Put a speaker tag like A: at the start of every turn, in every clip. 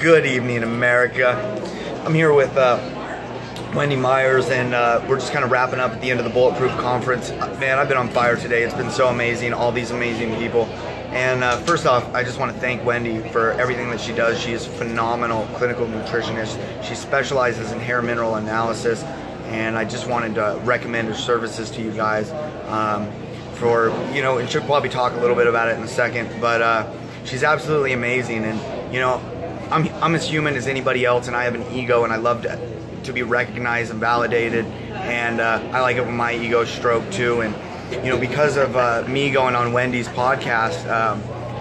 A: Good evening, America. I'm here with Wendy Myers, and we're just kind of wrapping up at the end of the Bulletproof Conference. Man, I've been on fire today. It's been so amazing, all these amazing people. And first off, I just want to thank Wendy for everything that she does. She is a phenomenal clinical nutritionist. She specializes in hair mineral analysis, and I just wanted to recommend her services to you guys. And she'll probably talk a little bit about it in a second, but she's absolutely amazing. And I'm as human as anybody else, and I have an ego, and I love to be recognized and validated, and I like it when my ego's stroked too. And because of me going on Wendy's podcast,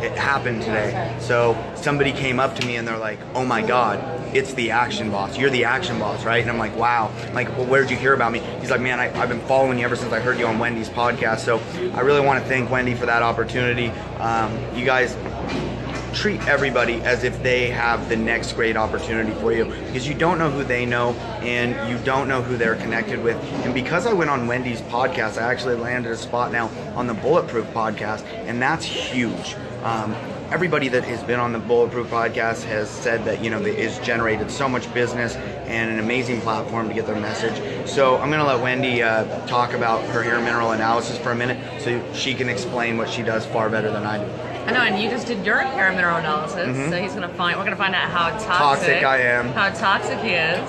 A: it happened today. So somebody came up to me and they're like, "Oh my God, it's the Action Boss. You're the Action Boss, right?" And I'm like, "Wow." I'm like, "Well, where did you hear about me?" He's like, "Man, I've been following you ever since I heard you on Wendy's podcast." So I really want to thank Wendy for that opportunity. You guys treat everybody as if they have the next great opportunity for you, because you don't know who they know and you don't know who they're connected with. And because I went on Wendy's podcast, I actually landed a spot now on the Bulletproof podcast, and that's huge. Everybody that has been on the Bulletproof podcast has said that it's generated so much business and an amazing platform to get their message. So I'm going to let Wendy talk about her hair mineral analysis for a minute, so she can explain what she does far better than I do.
B: I know, and you just did your hair mineral analysis, so we're gonna find out how
A: toxic I am,
B: how toxic he is,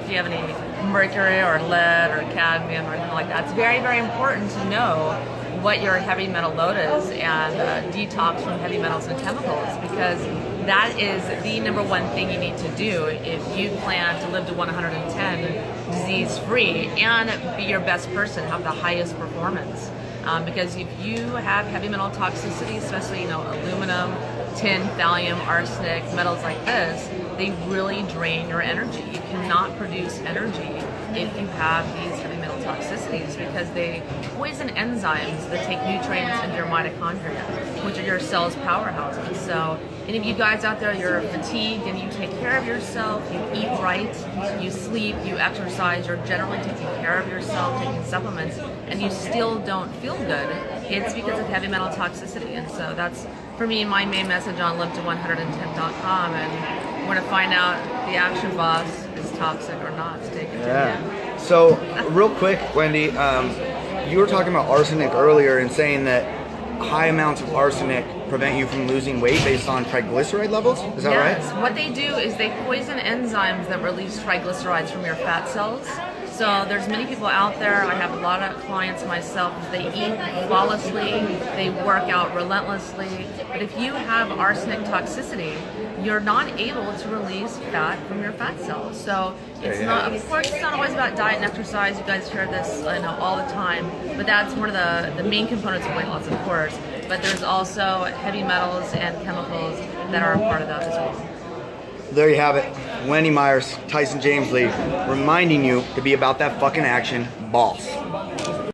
B: if you have any mercury or lead or cadmium or anything like that. It's very, very important to know what your heavy metal load is and detox from heavy metals and chemicals, because that is the number one thing you need to do if you plan to live to 110 disease-free and be your best person, have the highest performance. Because if you have heavy metal toxicity, especially aluminum, tin, thallium, arsenic, metals like this, they really drain your energy. You cannot produce energy if you have these heavy metal toxicities, because they poison enzymes that take nutrients into your mitochondria, which are your cell's powerhouses. So any of you guys out there, you're fatigued and you take care of yourself, you eat right, you sleep, you exercise, you're generally taking care of yourself, taking supplements, and you still don't feel good, it's because of heavy metal toxicity. And so that's, for me, my main message on liveto110.com. And we're going to find out the Action Boss is toxic or not. Stay tuned.
A: Yeah. So real quick, Wendy, you were talking about arsenic earlier and saying that high amounts of arsenic prevent you from losing weight based on triglyceride levels? Is that right?
B: Yes. What they do is they poison enzymes that release triglycerides from your fat cells. So there's many people out there, I have a lot of clients myself, they eat flawlessly, they work out relentlessly, but if you have arsenic toxicity, you're not able to release fat from your fat cells. So it's not, of course, it's not always about diet and exercise. You guys hear this all the time, but that's one of the main components of weight loss, of course. But there's also heavy metals and chemicals that are a part of that as well.
A: There you have it. Wendy Myers, Tyson James Lee, reminding you to be about that fucking action, boss.